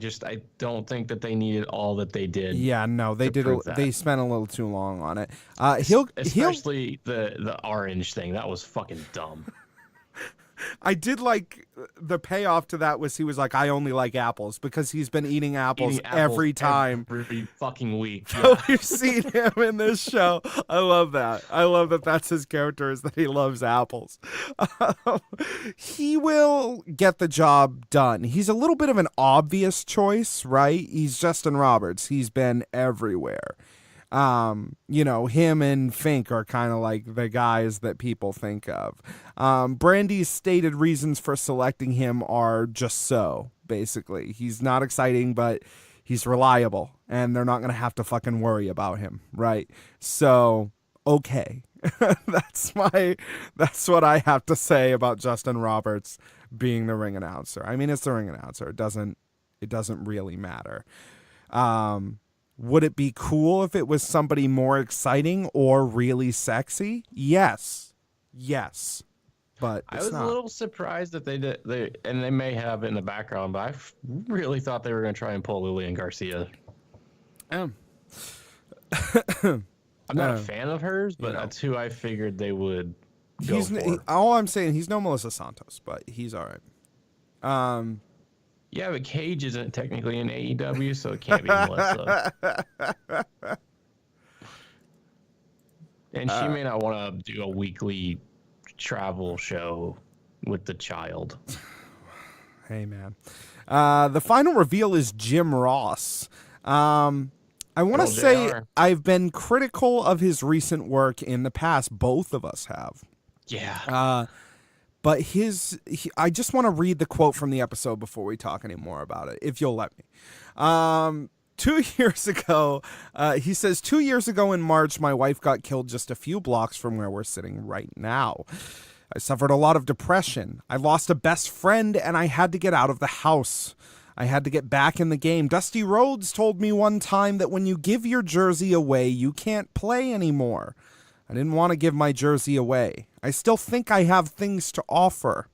don't think that they needed all that they did. Yeah, no, they did. They spent a little too long on it. Especially the orange thing. That was fucking dumb. I did like the payoff to that was he was like, I only like apples, because he's been eating apples every time. Every fucking week. So we've seen him in this show. I love that. I love that that's his character, is that he loves apples. He will get the job done. He's a little bit of an obvious choice, right? He's Justin Roberts. He's been everywhere. Him and Fink are kind of like the guys that people think of. Brandy's stated reasons for selecting him are just so, basically. He's not exciting, but he's reliable, and they're not going to have to fucking worry about him, right? So, okay. That's what I have to say about Justin Roberts being the ring announcer. I mean, it's the ring announcer. It doesn't really matter. Would it be cool if it was somebody more exciting or really sexy? Yes. But I was a little surprised that they did. They may have it in the background, but I really thought they were going to try and pull Lillian Garcia. I'm not a fan of hers, but that's who I figured they would go for. All I'm saying, he's no Melissa Santos, but he's all right. Yeah, but Cage isn't technically in AEW, so it can't be Melissa. And she may not want to do a weekly travel show with the child. Hey, man. The final reveal is Jim Ross. I want to say I've been critical of his recent work in the past. Both of us have. Yeah. But I just want to read the quote from the episode before we talk any more about it, if you'll let me. 2 years ago, he says, 2 years ago in March, my wife got killed just a few blocks from where we're sitting right now. I suffered a lot of depression. I lost a best friend and I had to get out of the house. I had to get back in the game. Dusty Rhodes told me one time that when you give your jersey away, you can't play anymore. I didn't want to give my jersey away. I still think I have things to offer.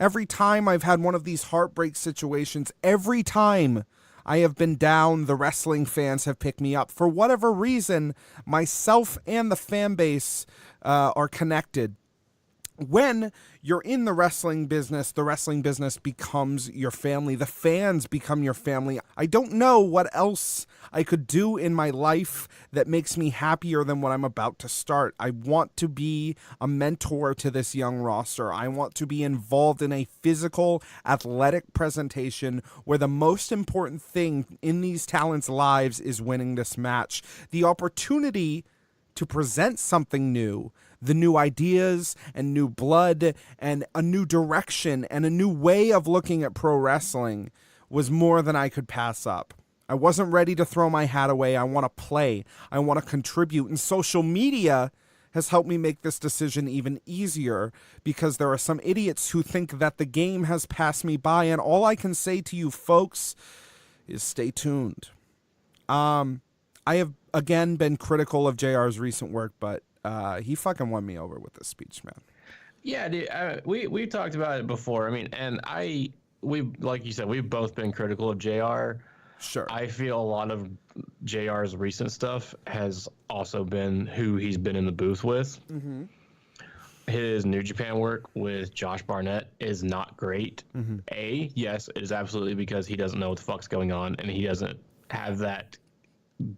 Every time I've had one of these heartbreak situations, every time I have been down, the wrestling fans have picked me up. For whatever reason, myself and the fan base are connected. When you're in the wrestling business becomes your family. The fans become your family. I don't know what else I could do in my life that makes me happier than what I'm about to start. I want to be a mentor to this young roster. I want to be involved in a physical, athletic presentation where the most important thing in these talents' lives is winning this match. The opportunity to present something new, the new ideas and new blood and a new direction and a new way of looking at pro wrestling was more than I could pass up. I wasn't ready to throw my hat away. I want to play. I want to contribute. And social media has helped me make this decision even easier because there are some idiots who think that the game has passed me by. And all I can say to you folks is stay tuned. I have, again, been critical of JR's recent work, but he fucking won me over with this speech, man. Yeah, dude, we talked about it before. I mean, and we like you said, we've both been critical of JR. Sure. I feel a lot of JR's recent stuff has also been who he's been in the booth with. Mm-hmm. His New Japan work with Josh Barnett is not great. Mm-hmm. Yes, it is absolutely because he doesn't know what the fuck's going on and he doesn't have that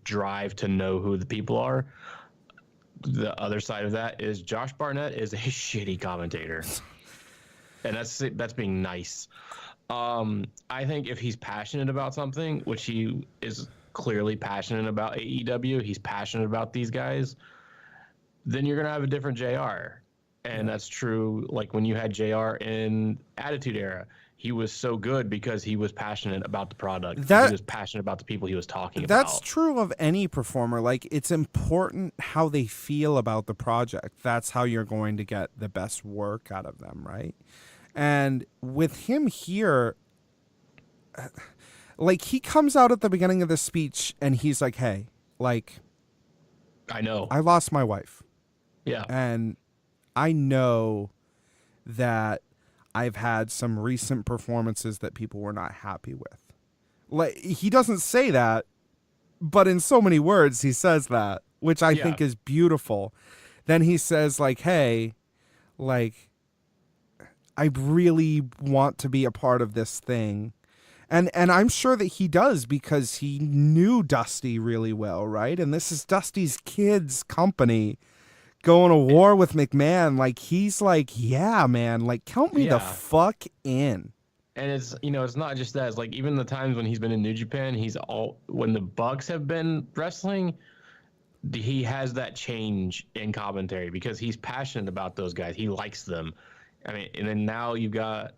drive to know who the people are. The other side of that is Josh Barnett is a shitty commentator. And that's being nice. I think if he's passionate about something, which he is clearly passionate about AEW, he's passionate about these guys, then you're going to have a different JR. And that's true. Like when you had JR in Attitude Era, he was so good because he was passionate about the product. He was passionate about the people he was talking about. That's true of any performer. Like, it's important how they feel about the project. That's how you're going to get the best work out of them, right? And with him here, like, he comes out at the beginning of the speech and he's like, hey, like, I know. I lost my wife. Yeah. And I know that I've had some recent performances that people were not happy with. Like, he doesn't say that, but in so many words he says that, which I think is beautiful. Then he says, like, hey, like, I really want to be a part of this thing. And I'm sure that he does because he knew Dusty really well, right? And this is Dusty's kids' company. Going to war with McMahon, like, he's like, yeah, man, like, count me the fuck in. And it's, you know, it's not just that. It's like even the times when he's been in New Japan, when the Bucks have been wrestling, he has that change in commentary because he's passionate about those guys. He likes them. I mean, and then now you have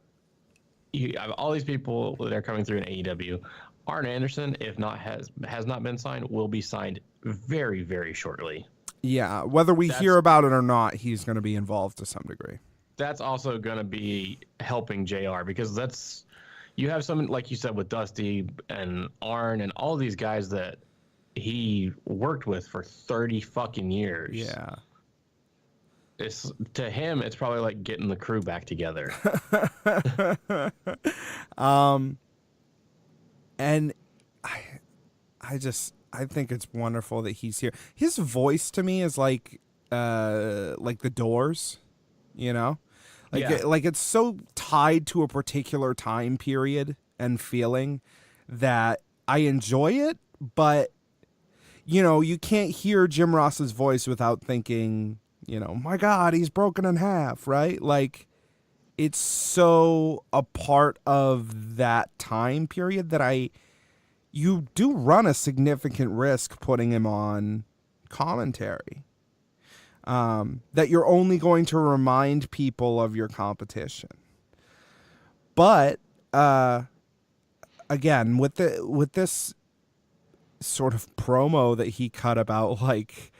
all these people that are coming through in AEW. Arn Anderson, if not has not been signed, will be signed very, very shortly. Yeah, whether we hear about it or not, he's going to be involved to some degree. That's also going to be helping JR because you have someone like you said with Dusty and Arn and all these guys that he worked with for 30 fucking years. Yeah. To him, it's probably like getting the crew back together. And I think it's wonderful that he's here. His voice to me is like the Doors, you know? Like it's so tied to a particular time period and feeling that I enjoy it, but you know, you can't hear Jim Ross's voice without thinking, you know, my God, he's broken in half, right? Like, it's so a part of that time period that you do run a significant risk putting him on commentary. That you're only going to remind people of your competition. But again, with this sort of promo that he cut about like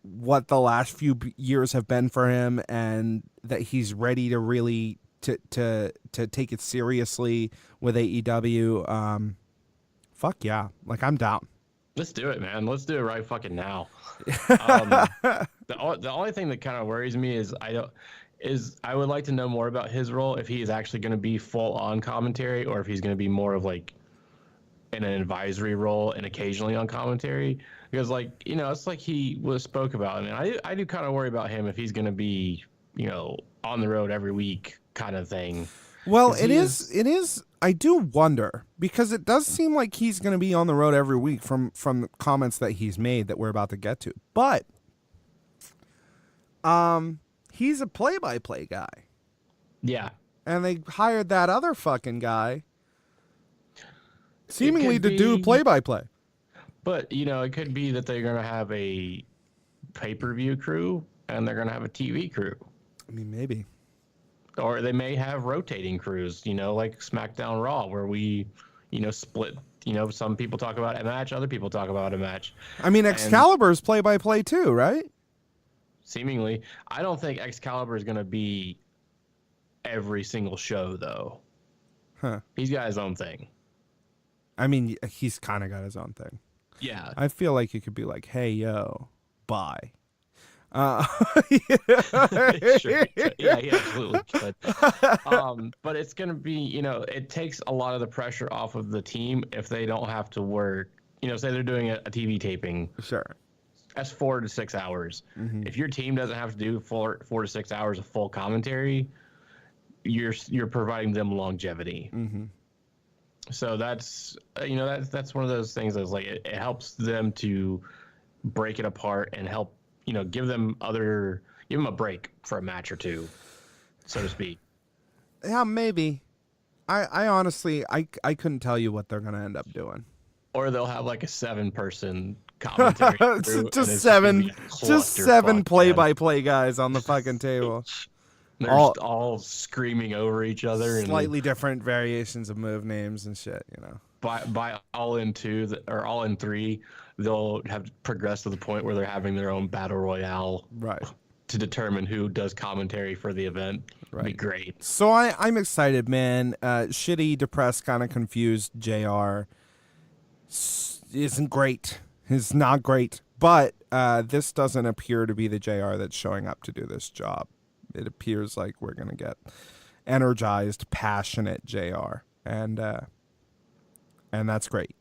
what the last few years have been for him, and that he's ready to really to take it seriously with AEW. Fuck yeah, like I'm down. Let's do it, man. Let's do it right fucking now. The only thing that kind of worries me is I would like to know more about his role, if he is actually going to be full on commentary, or if he's going to be more of like in an advisory role and occasionally on commentary. Because like, you know, it's like he spoke about, and I do kind of worry about him if he's going to be, you know, on the road every week kind of thing. Well, it is. I do wonder, because it does seem like he's going to be on the road every week from the comments that he's made that we're about to get to. But he's a play-by-play guy. Yeah. And they hired that other fucking guy seemingly to do play-by-play. But, you know, it could be that they're going to have a pay-per-view crew and they're going to have a TV crew. I mean, maybe. Or they may have rotating crews, you know, like SmackDown Raw, where we, you know, split, you know, some people talk about a match, other people talk about a match. I mean, Excalibur's play-by-play too, right? Seemingly. I don't think Excalibur is going to be every single show, though. Huh. He's got his own thing. I mean, he's kind of got his own thing. Yeah. I feel like you could be like, hey, yo, bye. Sure. Yeah, he absolutely could. But it's going to be, you know, it takes a lot of the pressure off of the team if they don't have to work. You know, say they're doing a TV taping. Sure. That's 4 to 6 hours. Mm-hmm. If your team doesn't have to do 4 to 6 hours of full commentary, you're providing them longevity. Mm-hmm. So that's, you know, that's one of those things that's like it helps them to break it apart and help, you know, give them a break for a match or two, so to speak. Yeah, maybe. I honestly, I couldn't tell you what they're going to end up doing. Or they'll have like a 7-person commentary crew, just seven play-by-play guys on the fucking table. They're all screaming over each other. Slightly different variations of move names and shit, you know. By All In 2 or All In 3, they'll have progressed to the point where they're having their own battle royale, right, to determine who does commentary for the event. Right. Be great. So I'm excited, man. Shitty, depressed, kind of confused JR isn't great. It's not great. But this doesn't appear to be the JR that's showing up to do this job. It appears like we're going to get energized, passionate JR. And that's great.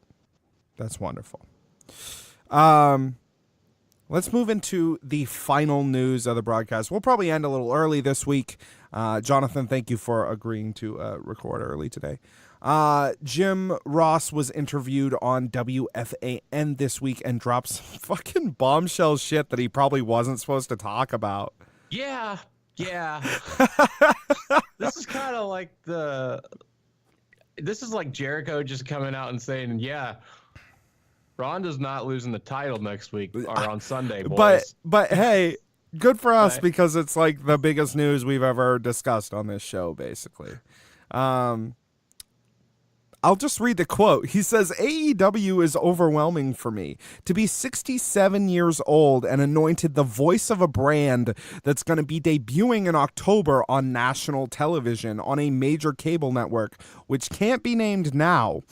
That's wonderful. Let's move into the final news of the broadcast. We'll probably end a little early this week. Jonathan, thank you for agreeing to record early today. Jim Ross was interviewed on WFAN this week and dropped some fucking bombshell shit that he probably wasn't supposed to talk about. Yeah. This is kind of like this is like Jericho just coming out and saying, yeah, Ronda's not losing the title next week or on Sunday, boys. But hey, good for us because it's like the biggest news we've ever discussed on this show, basically. I'll just read the quote. He says, AEW is overwhelming for me. To be 67 years old and anointed the voice of a brand that's going to be debuting in October on national television on a major cable network, which can't be named now,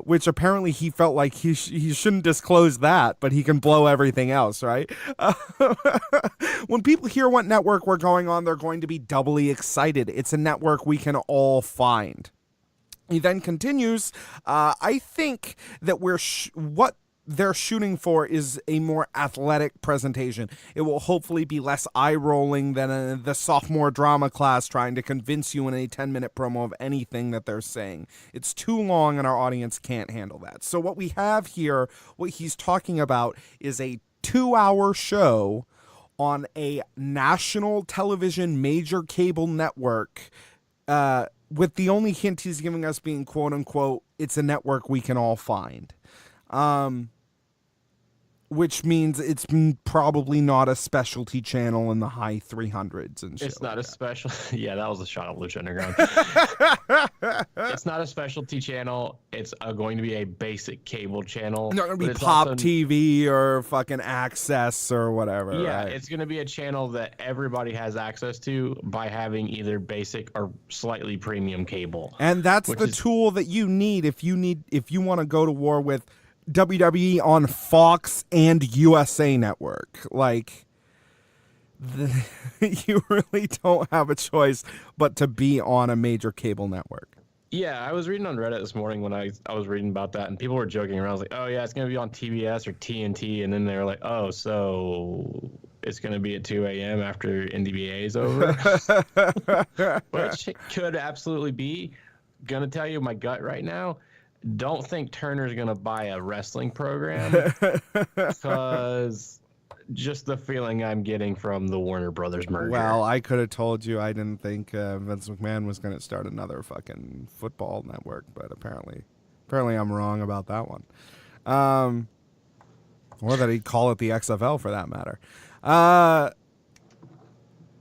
which apparently he felt like he shouldn't disclose that, but he can blow everything else, right? When people hear what network we're going on, they're going to be doubly excited. It's a network we can all find. He then continues, I think that what they're shooting for is a more athletic presentation. It will hopefully be less eye-rolling than the sophomore drama class trying to convince you in a 10-minute promo of anything that they're saying. It's too long and our audience can't handle that. So what we have here, what he's talking about, is a 2-hour show on a national television major cable network, with the only hint he's giving us being, quote unquote, it's a network we can all find. Which means it's probably not a specialty channel in the high 300s and shit. It's not a special. Yeah, that was a shot at Lucha Underground. It's not a specialty channel. It's going to be a basic cable channel. Not gonna be Pop TV or fucking Access or whatever. Yeah, right? It's gonna be a channel that everybody has access to by having either basic or slightly premium cable. And that's the tool that you need if you want to go to war with WWE on Fox and USA Network. Like, you really don't have a choice but to be on a major cable network. Yeah, I was reading on Reddit this morning when I was reading about that, and people were joking around. I was like, oh, yeah, it's going to be on TBS or TNT. And then they were like, oh, so it's going to be at 2 a.m. after NDBA is over? Which could absolutely be. Going to tell you my gut right now. Don't think Turner's going to buy a wrestling program because just the feeling I'm getting from the Warner Brothers merger. Well, I could have told you I didn't think Vince McMahon was going to start another fucking football network, but apparently I'm wrong about that one. Or that he'd call it the XFL for that matter.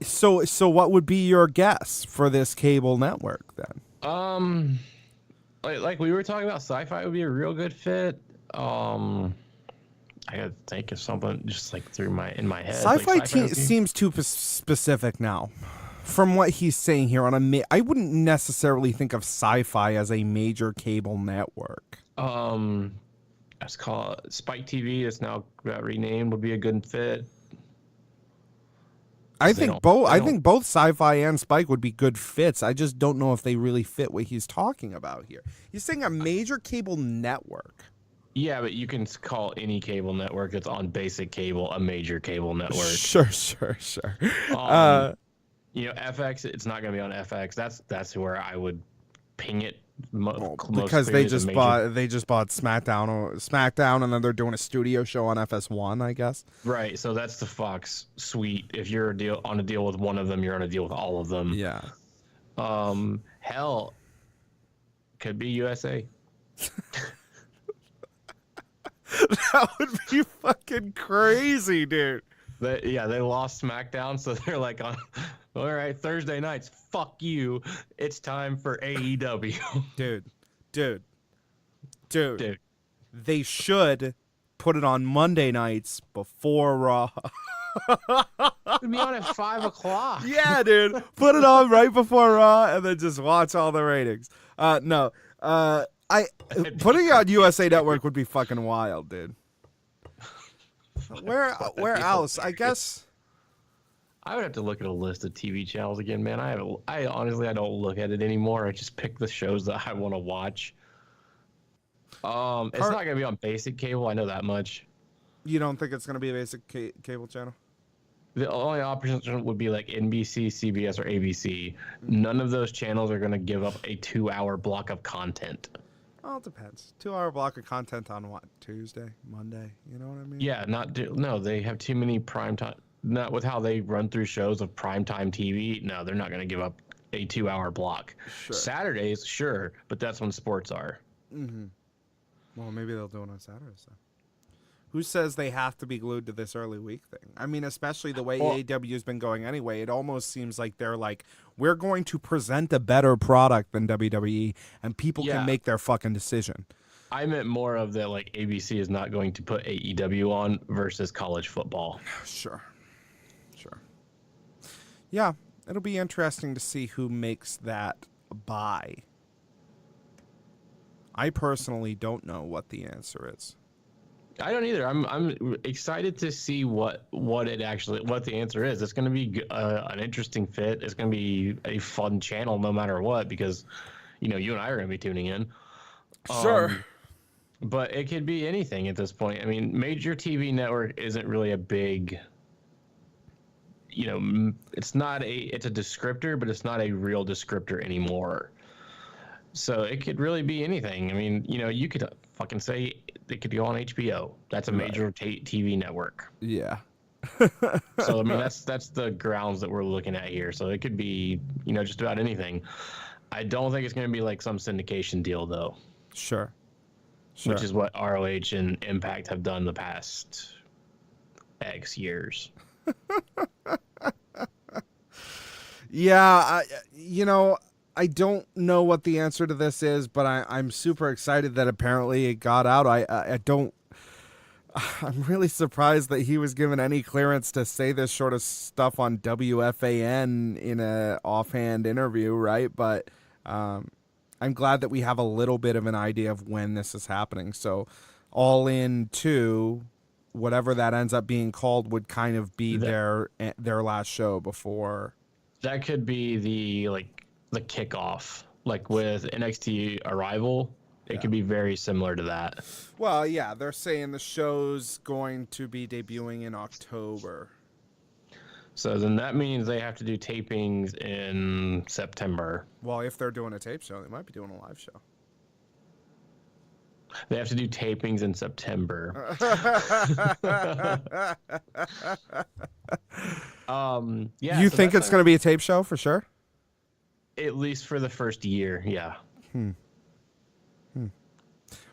So what would be your guess for this cable network then? Like we were talking about, sci-fi would be a real good fit. I gotta think of something just like in my head. Sci-fi, like, seems too specific now. From what he's saying here, I wouldn't necessarily think of sci-fi as a major cable network. It's called Spike TV. It's now renamed. Would be a good fit. I think both Sci-Fi and Spike would be good fits. I just don't know if they really fit what he's talking about here. He's saying a major cable network. Yeah, but you can call any cable network that's on basic cable a major cable network. Sure. FX. It's not going to be on FX. That's where I would ping it. Because they just bought SmackDown, and then they're doing a studio show on FS1, I guess. Right, so that's the Fox suite. If you're on a deal with one of them, you're on a deal with all of them. Yeah. Hell, could be USA. That would be fucking crazy, dude. They lost SmackDown, so they're like, all right, Thursday nights, fuck you. It's time for AEW. Dude. They should put it on Monday nights before Raw. It'd be on at 5 o'clock. Yeah, dude. Put it on right before Raw and then just watch all the ratings. Putting it on USA Network would be fucking wild, dude. Where else? I guess I would have to look at a list of TV channels again, man. I honestly don't look at it anymore. I just pick the shows that I want to watch. It's not gonna be on basic cable. I know that much. You don't think it's gonna be a basic cable channel? The only option would be like NBC, CBS, or ABC. None of those channels are gonna give up a 2-hour block of content. Well, it depends. 2-hour block of content on what? Tuesday, Monday? You know what I mean? Yeah, no. They have too many prime time. Not with how they run through shows of primetime TV. No, they're not going to give up a 2-hour block. Sure. Saturdays, sure, but that's when sports are. Mm-hmm. Well, maybe they'll do it on Saturdays then. Who says they have to be glued to this early week thing? I mean, especially the way AEW has been going anyway, it almost seems like they're like, we're going to present a better product than WWE, and people can make their fucking decision. I meant more of that, like, ABC is not going to put AEW on versus college football. Sure. Yeah, it'll be interesting to see who makes that buy. I personally don't know what the answer is. I don't either. I'm excited to see what the answer is. It's going to be an interesting fit. It's going to be a fun channel no matter what, because you and I are going to be tuning in. Sure. But it could be anything at this point. I mean, major TV network isn't really a big, it's a descriptor, but it's not a real descriptor anymore. So it could really be anything. I mean, you could fucking say it could go on HBO. That's a major TV network. Yeah. So I mean, that's the grounds that we're looking at here. So it could be, just about anything. I don't think it's going to be like some syndication deal though. Sure. Which is what ROH and Impact have done the past X years. Yeah, I don't know what the answer to this is, but I'm super excited that apparently it got out. I'm really surprised that he was given any clearance to say this sort of stuff on WFAN in a offhand interview, right? But I'm glad that we have a little bit of an idea of when this is happening. So All In 2, whatever that ends up being called, would kind of be their last show before. That could be the kickoff, like with NXT Arrival. It could be very similar to that. Well, yeah, they're saying the show's going to be debuting in October. So then that means they have to do tapings in September. Well, if they're doing a tape show, they might be doing a live show. They have to do tapings in September. Yeah. You think it's going to be a tape show for sure? At least for the first year, yeah.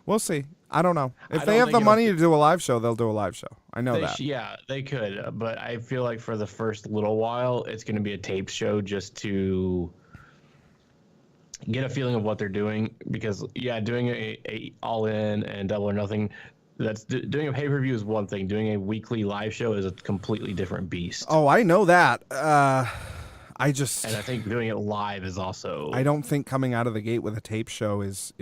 We'll see. I don't know. If they have the money to do a live show, they'll do a live show. I know that. Yeah, they could. But I feel like for the first little while, it's going to be a tape show just to get a feeling of what they're doing. Because, yeah, doing a All In and Double or Nothing, doing a pay-per-view is one thing. Doing a weekly live show is a completely different beast. Oh, I know that. And I think doing it live is also... I don't think coming out of the gate with a tape show is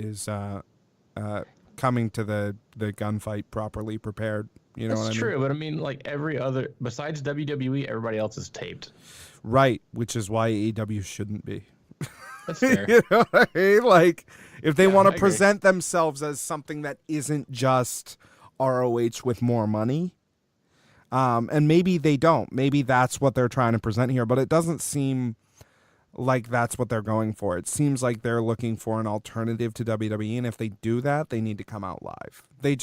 coming to the gunfight properly prepared. You know what I mean? That's true, but I mean, like every other, besides WWE, everybody else is taped. Right, which is why AEW shouldn't be. That's fair. You know what I mean? Like, if they want to present themselves as something that isn't just ROH with more money, and maybe they don't. Maybe that's what they're trying to present here, but it doesn't seem like that's what they're going for. It seems like they're looking for an alternative to WWE, and if they do that, they need to come out live. They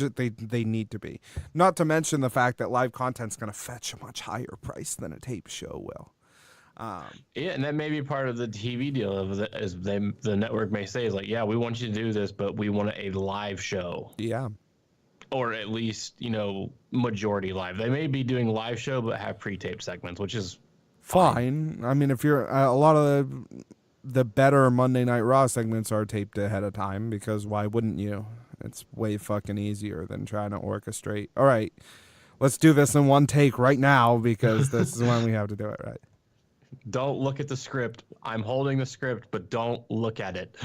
need to be. Not to mention the fact that live content's going to fetch a much higher price than a tape show will. Yeah, and that may be part of the TV deal of the network may say is like, yeah, we want you to do this, but we want a live show. Yeah. Or at least, majority live. They may be doing live show, but have pre-taped segments, which is fine. I mean, if you're a lot of the better Monday Night Raw segments are taped ahead of time, because why wouldn't you? It's way fucking easier than trying to orchestrate. All right, let's do this in one take right now, because this is when we have to do it, right? Don't look at the script. I'm holding the script, but don't look at it.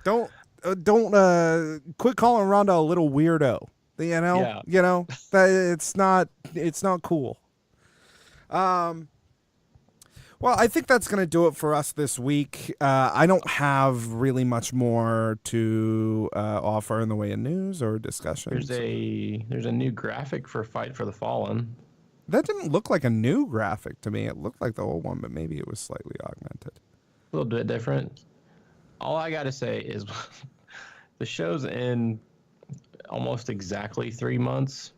Don't quit calling Ronda a little weirdo. That it's not cool. Well, I think that's going to do it for us this week. I don't have really much more to offer in the way of news or discussion. There's a new graphic for Fight for the Fallen. That didn't look like a new graphic to me. It looked like the old one, but maybe it was slightly augmented. A little bit different. All I got to say is the show's in almost exactly 3 months.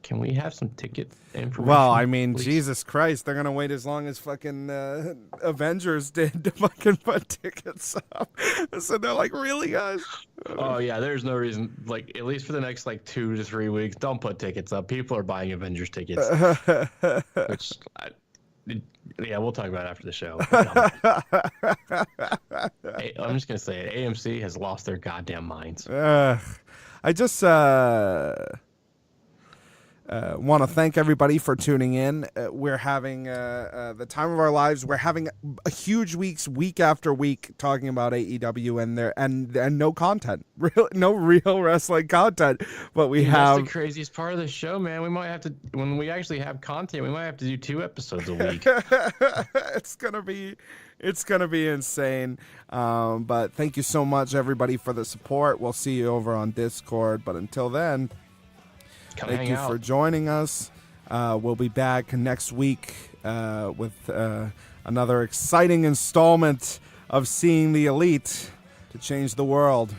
Can we have some ticket information? Well, I mean, please? Jesus Christ, they're going to wait as long as fucking Avengers did to fucking put tickets up. So they're like, really, guys? Oh, yeah, there's no reason, like, at least for the next, 2 to 3 weeks, don't put tickets up. People are buying Avengers tickets. Which, yeah, we'll talk about it after the show. Hey, I'm just going to say it. AMC has lost their goddamn minds. I just want to thank everybody for tuning in. We're having the time of our lives. We're having a huge week after week talking about AEW and no content, no real wrestling content. But that's the craziest part of the show, man. We might have to, when we actually have content, we might have to do 2 episodes a week. It's gonna be insane. But thank you so much, everybody, for the support. We'll see you over on Discord. But until then, thank you for joining us. We'll be back next week with another exciting installment of Seeing the Elite to Change the World.